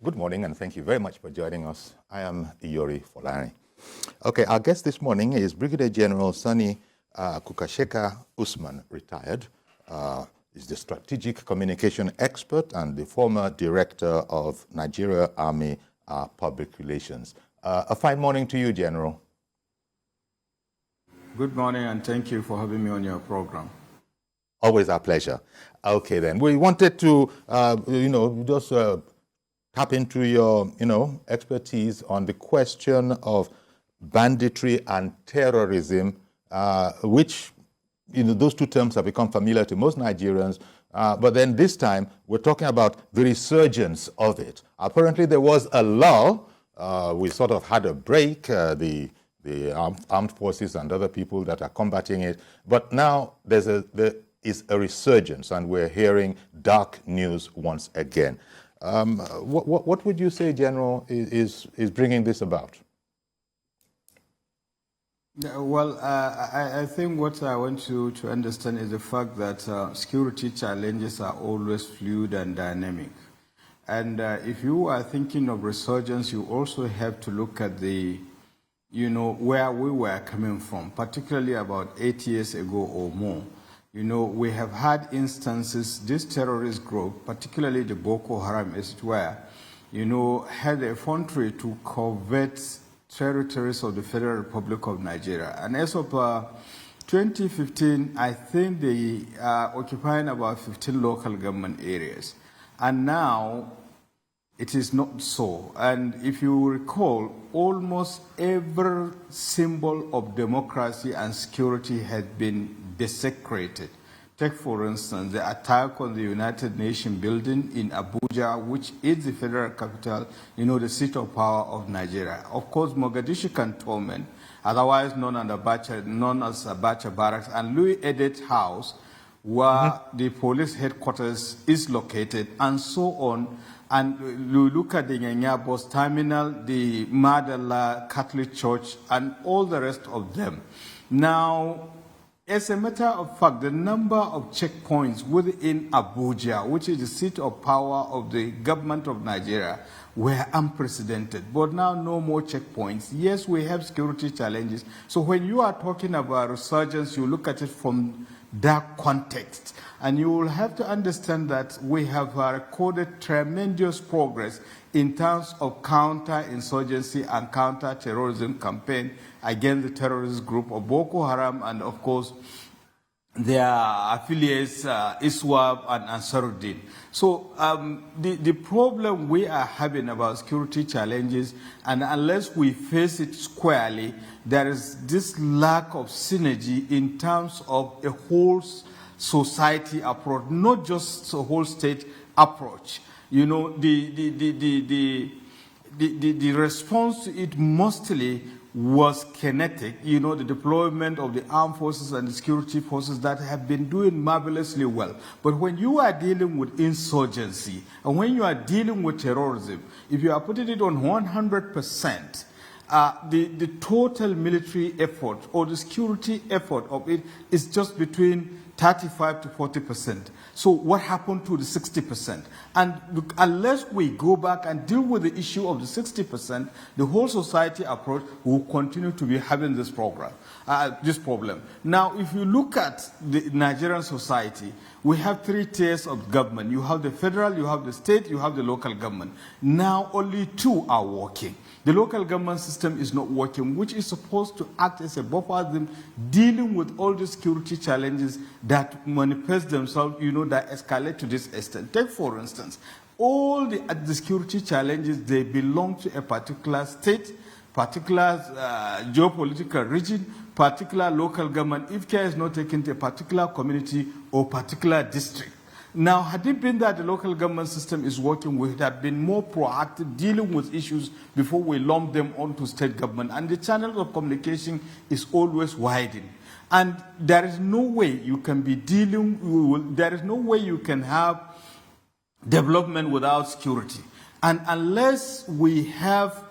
Good morning, and thank you very much for joining us. I am Iyori Folani. Okay, our guest this morning is Brigadier General Sani Kukasheka Usman, retired. He's the strategic communication expert and the former director of Nigeria Army Public Relations. A fine morning to you, General. Good morning, and thank you for having me on your program. Always our pleasure. Okay, then. We wanted to, just tap into your, expertise on the question of banditry and terrorism, which, those two terms have become familiar to most Nigerians. But then this time, we're talking about the resurgence of it. Apparently, there was a lull. We sort of had a break, the armed forces and other people that are combating it. But now there is a resurgence, and we're hearing dark news once again. What would you say, General, is bringing this about? Well, I think what I want you to understand is the fact that security challenges are always fluid and dynamic. And if you are thinking of resurgence, you also have to look at the, where we were coming from, particularly about 8 years ago or more. We have had instances, this terrorist group, particularly the Boko Haram, as it were, had a effrontery to covet territories of the Federal Republic of Nigeria. And as of 2015, I think they are occupying about 15 local government areas. And now it is not so. And if you recall, almost every symbol of democracy and security has been desecrated. Take, for instance, the attack on the United Nations building in Abuja, which is the federal capital, the seat of power of Nigeria. Of course, Mogadishu Cantonment, otherwise known as Abacha Barracks, and Louis Edet House, where the police headquarters is located, and so on. And you look at the Nyanya bus terminal, the Madala Catholic Church, and all the rest of them. Now, as a matter of fact, the number of checkpoints within Abuja, which is the seat of power of the government of Nigeria, were unprecedented. But now no more checkpoints. Yes, we have security challenges. So when you are talking about resurgence, you look at it from that context. And you will have to understand that we have recorded tremendous progress in terms of counter-insurgency and counter-terrorism campaign against the terrorist group of Boko Haram and, of course, their affiliates, ISWAP and Ansarudin. So the problem we are having about security challenges, and unless we face it squarely, there is this lack of synergy in terms of a whole society approach, not just a whole state approach. The response to it mostly was kinetic, the deployment of the armed forces and the security forces that have been doing marvelously well. But when you are dealing with insurgency, and when you are dealing with terrorism, if you are putting it on 100%, the total military effort or the security effort of it is just between 35 to 40%. So what happened to the 60%? And unless we go back and deal with the issue of the 60%, the whole society approach will continue to be having this problem. Now, if you look at the Nigerian society, we have 3 tiers of government. You have the federal, you have the state, you have the local government. Now, only 2 are working. The local government system is not working, which is supposed to act as a buffer them dealing with all the security challenges that manifest themselves, that escalate to this extent. Take, for instance, all the security challenges, they belong to a particular state, particular geopolitical region, particular local government, if care is not taken to a particular community or particular district. Now, had it been that the local government system is working, we would have been more proactive dealing with issues before we lump them onto state government. And the channel of communication is always widening. And there is no way you can be there is no way you can have development without security. And unless we have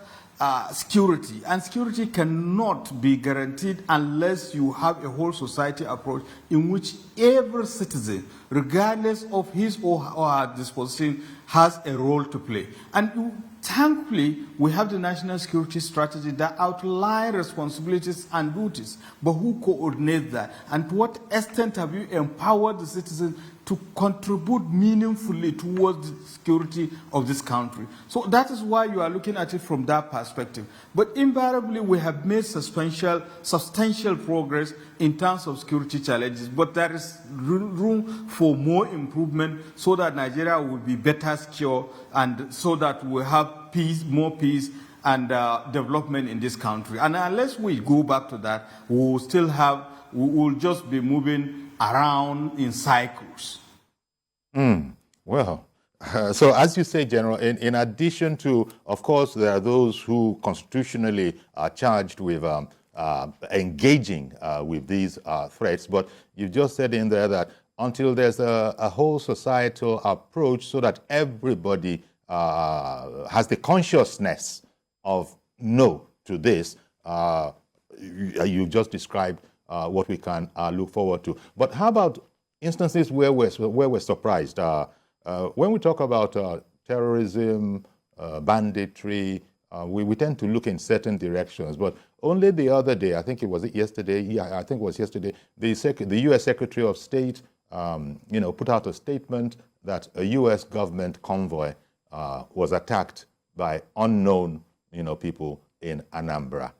security, and security cannot be guaranteed unless you have a whole society approach in which every citizen, regardless of his or her disposition, has a role to play. And thankfully, we have the national security strategy that outlines responsibilities and duties, but who coordinates that? And to what extent have you empowered the citizens to contribute meaningfully towards the security of this country? So that is why you are looking at it from that perspective. But invariably, we have made substantial progress in terms of security challenges, but there is room for more improvement so that Nigeria will be better secure and so that we have peace, more peace and development in this country. And unless we go back to that, we will just be moving around in cycles. Well, so as you say, General, in addition to, of course, there are those who constitutionally are charged with engaging with these threats, but you just said in there that until there's a whole societal approach so that everybody has the consciousness of no to this, you just described what we can look forward to. But how about instances where we're surprised? When we talk about terrorism, banditry, we tend to look in certain directions. But only the other day, I think it was yesterday, the U.S. Secretary of State, put out a statement that a U.S. government convoy was attacked by unknown, people in Anambra.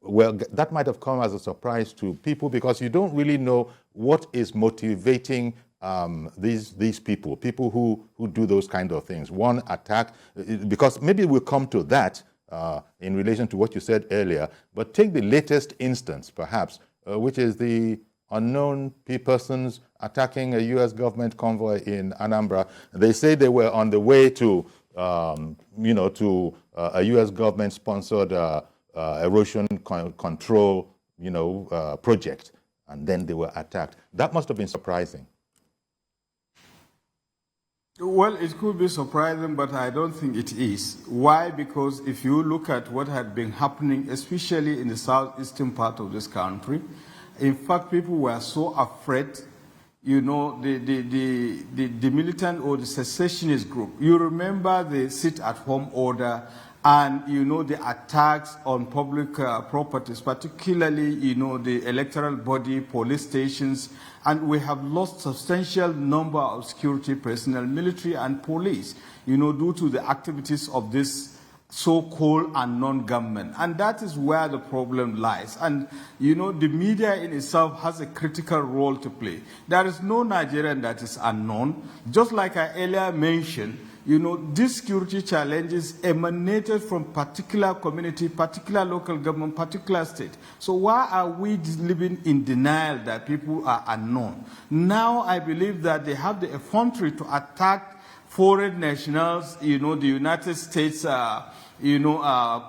Well, that might have come as a surprise to people because you don't really know what is motivating these people who do those kind of things. One attack, because maybe we'll come to that in relation to what you said earlier, but take the latest instance, perhaps, which is the unknown persons attacking a U.S. government convoy in Anambra. They say they were on the way to, to a U.S. government-sponsored erosion control, project, and then they were attacked. That must have been surprising. Well, it could be surprising, but I don't think it is. Why? Because if you look at what had been happening, especially in the southeastern part of this country, in fact, people were so afraid, the militant or the secessionist group. You remember the sit-at-home order and, the attacks on public properties, particularly, the electoral body, police stations, and we have lost substantial number of security personnel, military and police, due to the activities of this so-called unknown government. And that is where the problem lies. And, the media in itself has a critical role to play. There is no Nigerian that is unknown. Just like I earlier mentioned, these security challenges emanated from particular community, particular local government, particular state. So why are we living in denial that people are unknown? Now I believe that they have the effrontery to attack foreign nationals, the United States,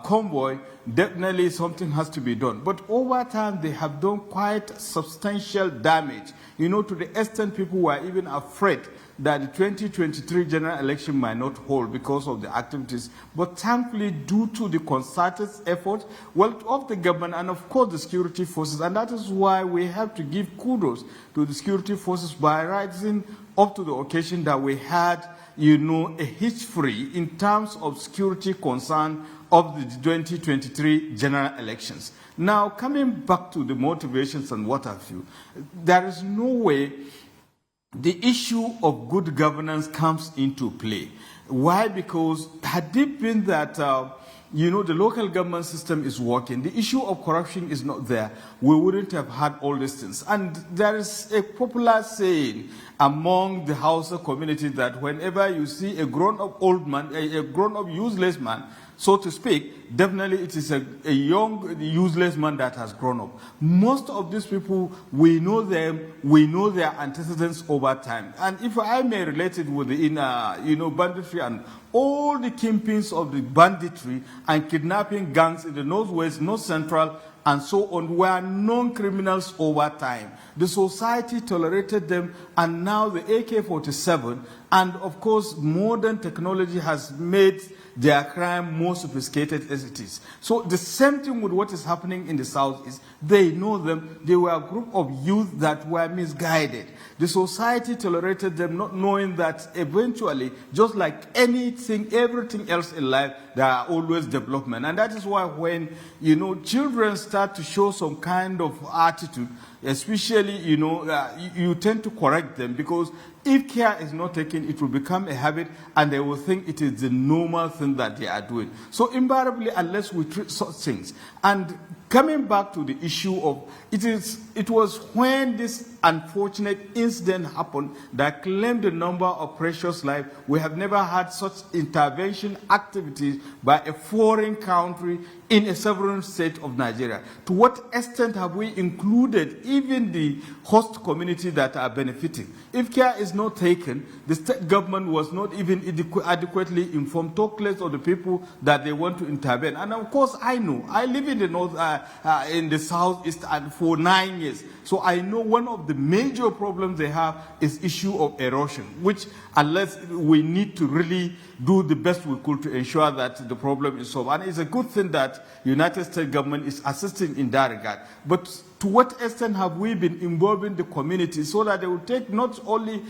convoy. Definitely something has to be done. But over time, they have done quite substantial damage, to the extent people were even afraid that the 2023 general election might not hold because of the activities. But thankfully, due to the concerted effort, of the government and of course the security forces, and that is why we have to give kudos to the security forces by rising up to the occasion that we had, a hitch-free in terms of security concern of the 2023 general elections. Now, coming back to the motivations and what have you, there is no way the issue of good governance comes into play. Why? Because had it been that, the local government system is working, the issue of corruption is not there, we wouldn't have had all these things. And there is a popular saying among the Hausa community that whenever you see a grown-up old man, a grown-up useless man, so to speak, definitely it is a young, useless man that has grown up. Most of these people, we know them, we know their antecedents over time. And if I may relate it with the banditry and all the kingpins of the banditry and kidnapping gangs in the Northwest, North Central, and so on, were known criminals over time. The society tolerated them, and now the AK-47, and of course modern technology has made their crime more sophisticated as it is. So the same thing with what is happening in the South is they know them. They were a group of youth that were misguided. The society tolerated them, not knowing that eventually, just like anything, everything else in life, there are always development. And that is why when, children start to show some kind of attitude, especially, you tend to correct them, because if care is not taken, it will become a habit and they will think it is the normal thing that they are doing. So invariably, unless we treat such things, and coming back to the issue of, it was when this unfortunate incident happened that claimed the number of precious lives. We have never had such intervention activities by a foreign country in a sovereign state of Nigeria. To what extent have we included even the host community that are benefiting? If care is not taken, the state government was not even adequately informed, talk less of the people that they want to intervene. And of course, I know, I live in the north, in the southeast for 9 years. So I know one of the major problems they have is issue of erosion, which unless we need to really do the best we could to ensure that the problem is solved. And it's a good thing that United States government is assisting in that regard. But to what extent have we been involving the community so that they will take not only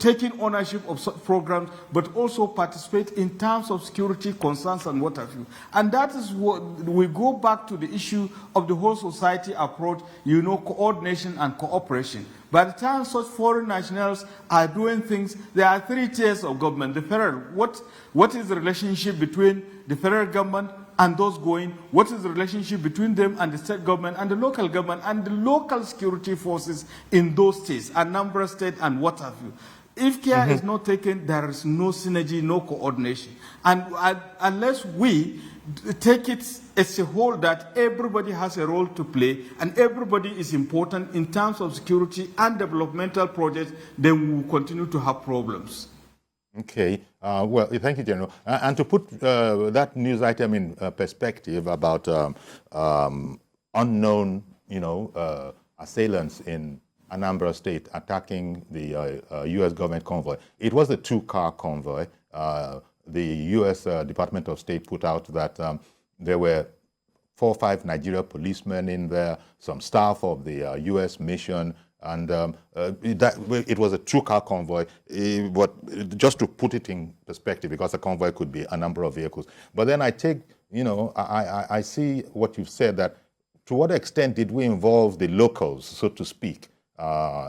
taking ownership of such programs, but also participate in terms of security concerns and what have you. And that is what we go back to the issue of the whole society approach, coordination and cooperation. By the time such foreign nationals are doing things, there are 3 tiers of government. The federal, what is the relationship between the federal government and those going? What is the relationship between them and the state government and the local government and the local security forces in those states, Anambra State and what have you? If care is not taken, there is no synergy, no coordination. And unless we take it as a whole that everybody has a role to play and everybody is important in terms of security and developmental projects, then we will continue to have problems. Okay. Well, thank you, General. And to put that news item in perspective about unknown, assailants in Anambra State attacking the U.S. government convoy. It was a 2-car convoy. The U.S. Department of State put out that there were 4 or 5 Nigeria policemen in there, some staff of the U.S. mission, and it was a 2-car convoy. But just to put it in perspective, because a convoy could be a number of vehicles. But then I take, I see what you've said, that to what extent did we involve the locals, so to speak,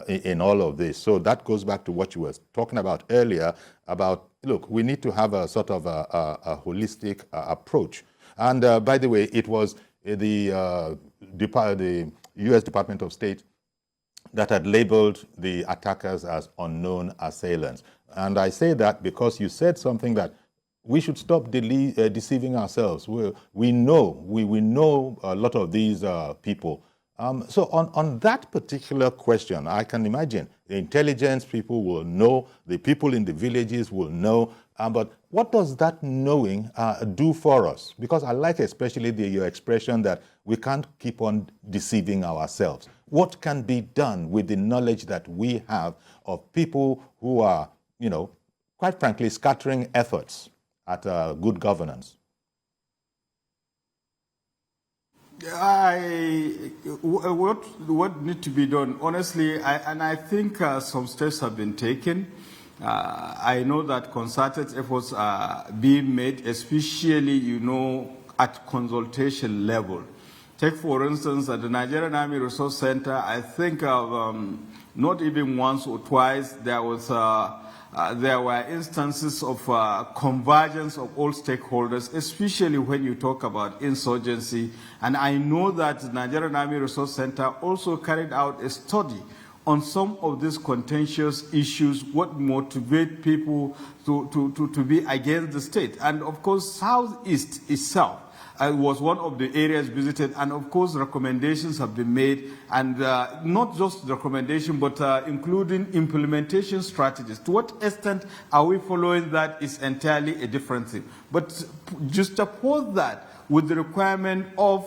in all of this? So that goes back to what you were talking about earlier about, look, we need to have a sort of a holistic approach. And by the way, it was the U.S. Department of State that had labeled the attackers as unknown assailants. And I say that because you said something that we should stop deceiving ourselves. We know a lot of these people. So on that particular question, I can imagine the intelligence people will know, the people in the villages will know, but what does that knowing do for us? Because I like especially your expression that we can't keep on deceiving ourselves. What can be done with the knowledge that we have of people who are, quite frankly, scattering efforts at good governance? What needs to be done, honestly, I think some steps have been taken. I know that concerted efforts are being made, especially, at consultation level. Take, for instance, at the Nigerian Army Resource Center, I think not even once or twice there were instances of convergence of all stakeholders, especially when you talk about insurgency. And I know that the Nigerian Army Resource Center also carried out a study on some of these contentious issues, what motivate people to be against the state. And of course, Southeast itself was one of the areas visited, and of course recommendations have been made, and not just recommendation, but including implementation strategies. To what extent are we following that is entirely a different thing. But just suppose that with the requirement of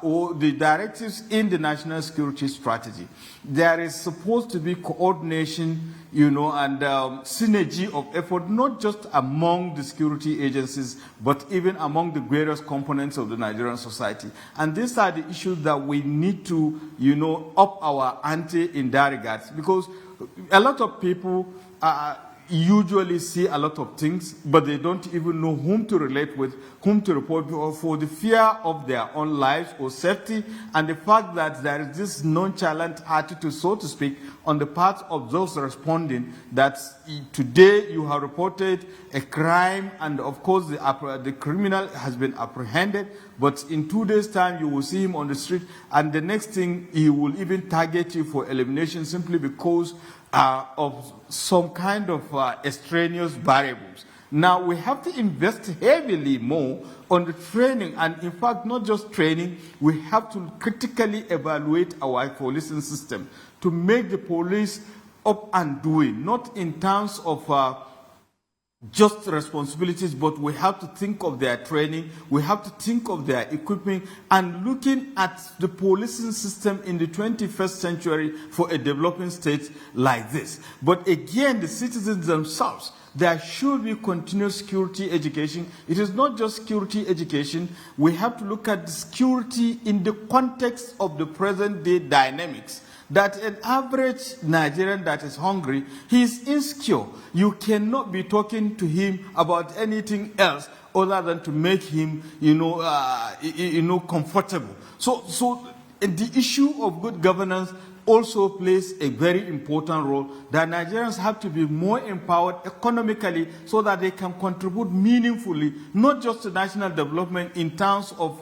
or the directives in the national security strategy, there is supposed to be coordination, and synergy of effort, not just among the security agencies, but even among the various components of the Nigerian society. And these are the issues that we need to, up our ante in that regard, because a lot of people usually see a lot of things, but they don't even know whom to relate with, whom to report to, or for the fear of their own lives or safety, and the fact that there is this nonchalant attitude, so to speak, on the part of those responding, that today you have reported a crime, and of course the criminal has been apprehended, but in 2 days' time you will see him on the street, and the next thing he will even target you for elimination simply because of some kind of extraneous variables. Now we have to invest heavily more on the training, and in fact not just training, we have to critically evaluate our policing system to make the police up and doing, not in terms of just responsibilities, but we have to think of their training, we have to think of their equipment, and looking at the policing system in the 21st century for a developing state like this. But again, the citizens themselves, there should be continuous security education. It is not just security education. We have to look at the security in the context of the present day dynamics. That an average Nigerian that is hungry, he is insecure. You cannot be talking to him about anything else other than to make him, comfortable. So the issue of good governance also plays a very important role, that Nigerians have to be more empowered economically so that they can contribute meaningfully, not just to national development in terms of,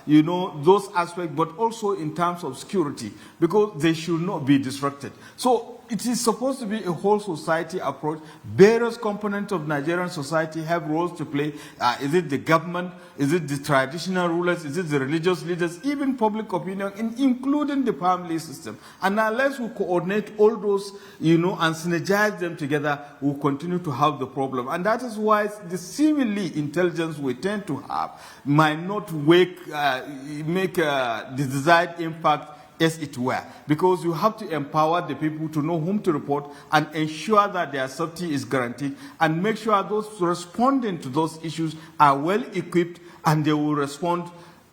those aspects, but also in terms of security, because they should not be disrupted. So it is supposed to be a whole society approach. Various components of Nigerian society have roles to play. Is it the government? Is it the traditional rulers? Is it the religious leaders? Even public opinion, including the family system. And unless we coordinate all those, and synergize them together, we'll continue to have the problem. And that is why the seemingly intelligence we tend to have might not make the desired impact as it were, because you have to empower the people to know whom to report and ensure that their safety is guaranteed, and make sure those responding to those issues are well equipped and they will respond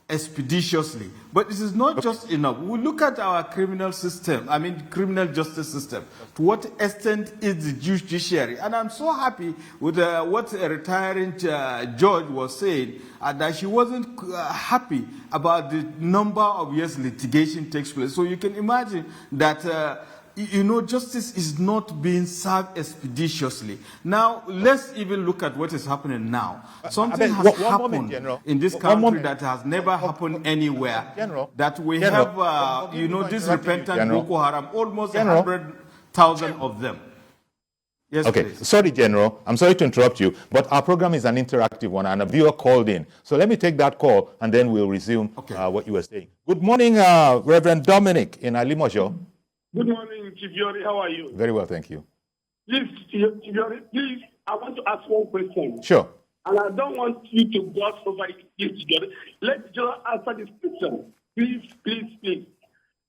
expeditiously. But this is not just enough. We look at our criminal system, criminal justice system. To what extent is the judiciary? And I'm so happy with what a retiring judge was saying, that she wasn't happy about the number of years litigation takes place. So you can imagine that justice is not being served expeditiously. Now, let's even look at what is happening now. Something has happened in this country that has never happened anywhere. That we have, this repentant Boko Haram, almost 100,000 of them. Yes, okay, please. Sorry, General. I'm sorry to interrupt you, but our program is an interactive one, and a viewer called in. So let me take that call, and then we'll resume what you were saying. Good morning, Reverend Dominic in Alimojo. Good morning, Chief Yori. How are you? Very well, thank you. Please, Chief Yori, please, I want to ask one question. Sure. And I don't want you to gloss over it, Chief Yori. Let General answer this question. Please.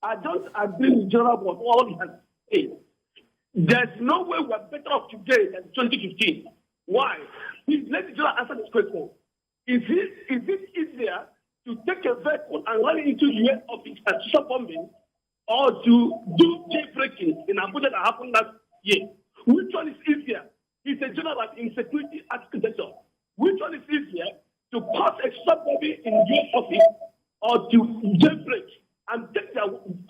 I don't agree with General about all he has said. There's no way we're better off today than 2015. Why? Please let the General answer this question. Is it easier to take a vehicle and run into the U.S. office and stop bombing, or to do jailbreaking in Abuja that happened last year? Which one is easier? He's a general in security architecture. Which one is easier, to pass a stop-bombing in your office, or to jailbreak and take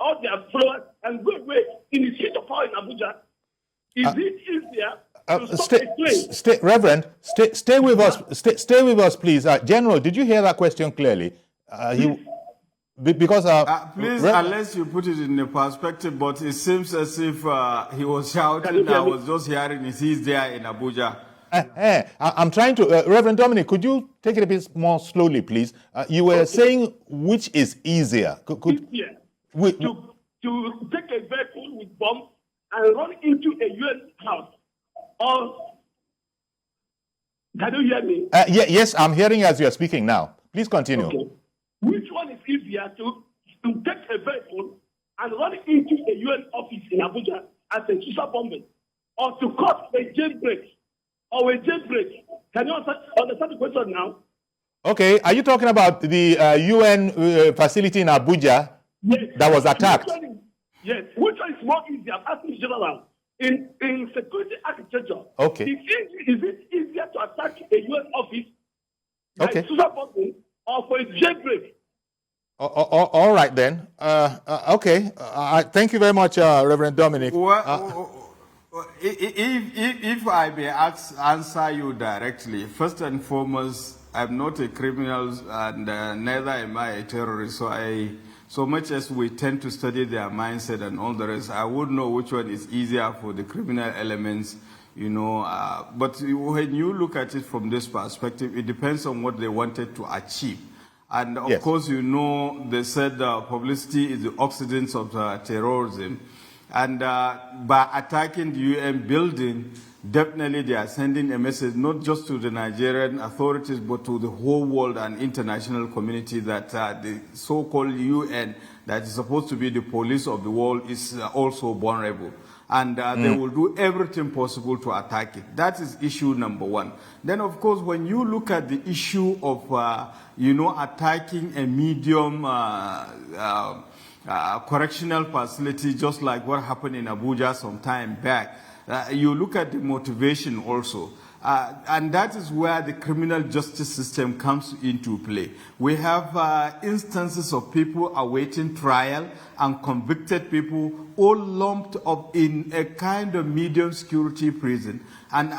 all their followers and go away in the seat of power in Abuja? Is it easier? Reverend, stay with us. Stay with us, please. General, did you hear that question clearly? Because please, unless you put it in a perspective, but it seems as if he was shouting. I was just hearing he's there in Abuja. I'm trying to, Reverend Dominic, could you take it a bit more slowly, please? You were saying which is easier. Easier to take a vehicle with bombs and run into a U.S. house, or can you hear me? Yes, I'm hearing as you're speaking now. Please continue. Okay. Which one is easier, to take a vehicle and run into a UN office in Abuja as a suicide bombing, or to cause a jailbreak or a jailbreak. Can you understand the question now? Okay, are you talking about the UN facility in Abuja that was attacked? Yes, which one is more easier? I'm asking General. In security architecture, okay, is it easier to attack a UN office, okay, or for a jailbreak? All right then. Okay. Thank you very much, Reverend Dominic. If I may answer you directly, first and foremost, I'm not a criminal and neither am I a terrorist. So much as we tend to study their mindset and all the rest, I would know which one is easier for the criminal elements, you know. But when you look at it from this perspective, it depends on what they wanted to achieve. And of course, you know, they said publicity is the oxidants of terrorism. And by attacking the UN building, definitely they are sending a message not just to the Nigerian authorities, but to the whole world and international community that the so-called UN, that is supposed to be the police of the world, is also vulnerable. And they will do everything possible to attack it. That is issue number one. Then, of course, when you look at the issue of, you know, attacking a medium correctional facility, just like what happened in Abuja some time back, you look at the motivation also. And that is where the criminal justice system comes into play. We have instances of people awaiting trial and convicted people all lumped up in a kind of medium security prison and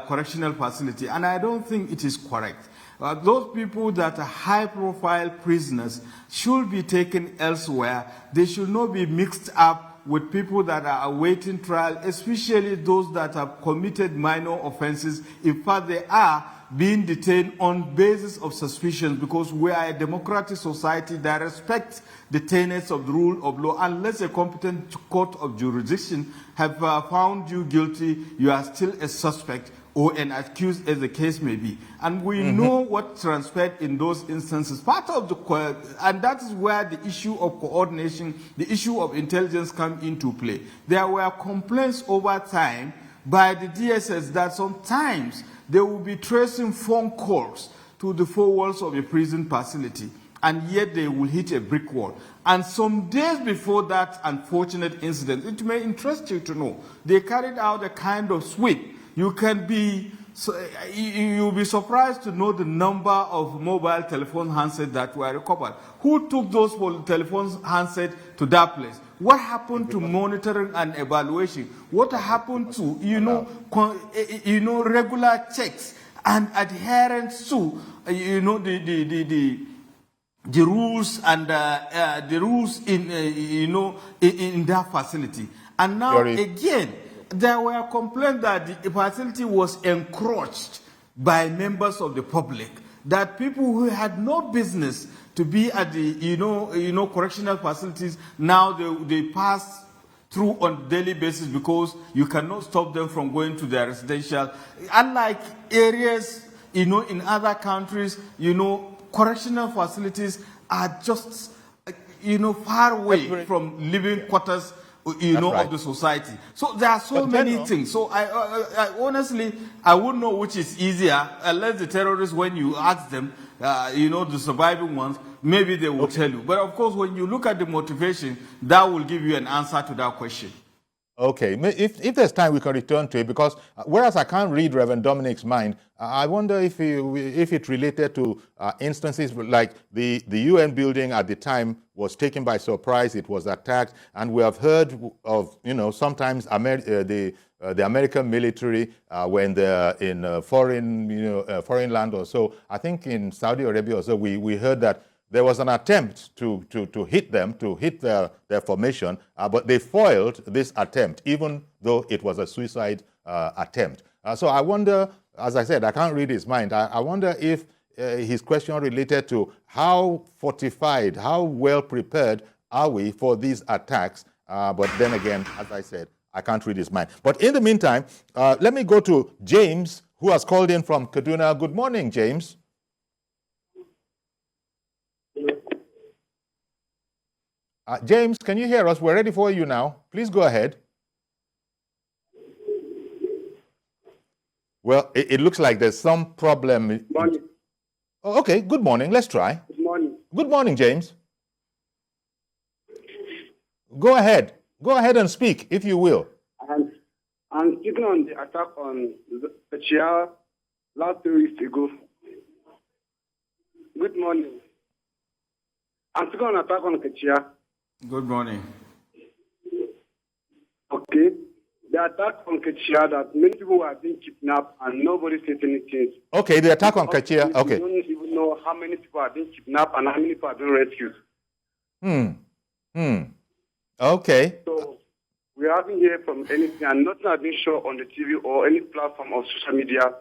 correctional facility. And I don't think it is correct. Those people that are high-profile prisoners should be taken elsewhere. They should not be mixed up with people that are awaiting trial, especially those that have committed minor offenses. In fact, they are being detained on basis of suspicions, because we are a democratic society that respects the tenets of the rule of law. Unless a competent court of jurisdiction have found you guilty, you are still a suspect or an accused, as the case may be. And we know what transpired in those instances. Part of the, and that is where the issue of coordination, the issue of intelligence come into play. There were complaints over time by the DSS that sometimes they will be tracing phone calls to the four walls of a prison facility, and yet they will hit a brick wall. And some days before that unfortunate incident, it may interest you to know, they carried out a kind of sweep. You can be, you'll be surprised to know the number of mobile telephone handsets that were recovered. Who took those telephone handsets to that place? What happened to monitoring and evaluation? What happened to, regular checks and adherence to, the rules and the rules in, in that facility? And now again, there were complaints that the facility was encroached by members of the public, that people who had no business to be at the correctional facilities, now they pass through on a daily basis because you cannot stop them from going to their residential. Unlike areas in other countries, correctional facilities are just far away from living quarters of the society. So there are so many things. So I honestly, I wouldn't know which is easier, unless the terrorists, when you ask them, the surviving ones, maybe they will tell you. But of course, when you look at the motivation, that will give you an answer to that question. Okay, if there's time, we can return to it, because whereas I can't read Reverend Dominic's mind, I wonder if it related to instances like the UN building at the time was taken by surprise, it was attacked, and we have heard of, sometimes the American military, when they're in foreign land or so. I think in Saudi Arabia or so, we heard that there was an attempt to hit them, to hit their formation, but they foiled this attempt, even though it was a suicide attempt. So I wonder, as I said, I can't read his mind. I wonder if his question related to how fortified, how well prepared are we for these attacks? But then again, as I said, I can't read his mind. But in the meantime, let me go to James, who has called in from Kaduna. Good morning, James. James, can you hear us? We're ready for you now. Please go ahead. Well, it looks like there's some problem. Morning. Oh, okay, good morning. Let's try. Good morning. Good morning, James. Go ahead. Go ahead and speak, if you will. I'm speaking on the attack on the Chia last 2 weeks ago. Good morning. I'm speaking on attack on Kachia. Good morning. Okay. The attack on Kachia, that many people are being kidnapped and nobody says anything. Okay, the attack on Kachia. Okay. We don't even know how many people are being kidnapped and how many people are being rescued. Okay. So we haven't heard from anything, and nothing has been shown on the TV or any platform of social media.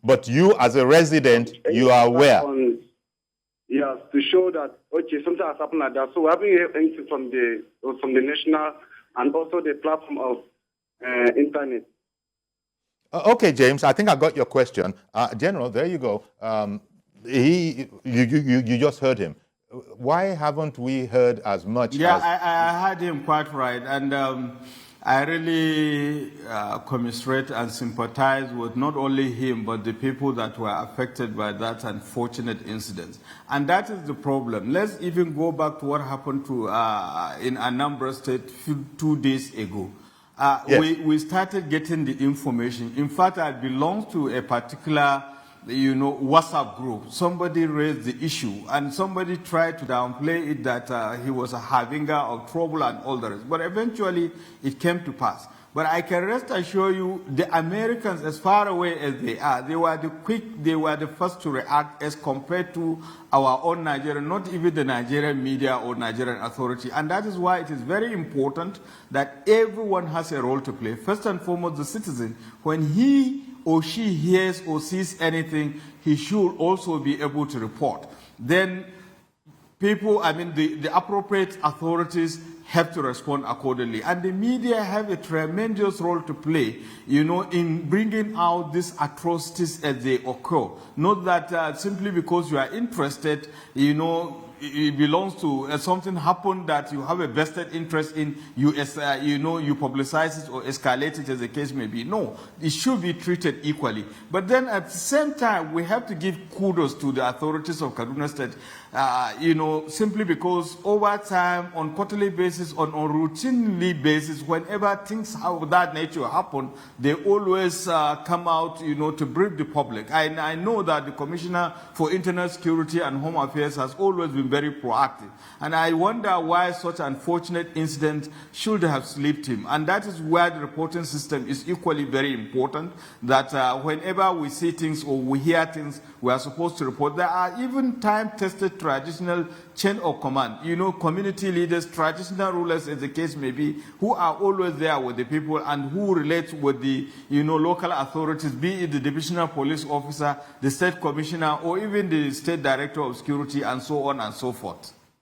But you, as a resident, you are aware. Yes, to show that, okay, something has happened like that. So we haven't heard anything from the national and also the platform of internet. Okay, James, I think I got your question. General, there you go. You just heard him. Why haven't we heard as much? Yeah, I heard him quite right. And I really commiserate and sympathize with not only him, but the people that were affected by that unfortunate incident. And that is the problem. Let's even go back to what happened to in Anambra State 2 days ago. Yes. We started getting the information. In fact, I belong to a particular WhatsApp group. Somebody raised the issue and somebody tried to downplay it that he was a harbinger of trouble and all the rest. But eventually it came to pass. But I can rest assure you, the Americans, as far away as they are, they were the first to react as compared to our own Nigerian, not even the Nigerian media or Nigerian authority. And that is why it is very important that everyone has a role to play. First and foremost, the citizen, when he or she hears or sees anything, he should also be able to report. Then people, the appropriate authorities have to respond accordingly. And the media have a tremendous role to play, in bringing out these atrocities as they occur. Not that simply because you are interested, it belongs to something happened that you have a vested interest in, you publicize it or escalate it as the case may be. No, it should be treated equally. But then at the same time, we have to give kudos to the authorities of Kaduna State, simply because over time, on quarterly basis, on routinely basis, whenever things of that nature happen, they always come out, to brief the public. I know that the Commissioner for Internal Security and Home Affairs has always been very proactive. And I wonder why such unfortunate incident should have slipped him. And that is where the reporting system is equally very important, that whenever we see things or we hear things, we are supposed to report. There are even time-tested traditional chain of command, community leaders, traditional rulers, as the case may be, who are always there with the people and who relate with the, local authorities, be it the divisional police officer, the state commissioner, or even the state director of security, and so on and so forth.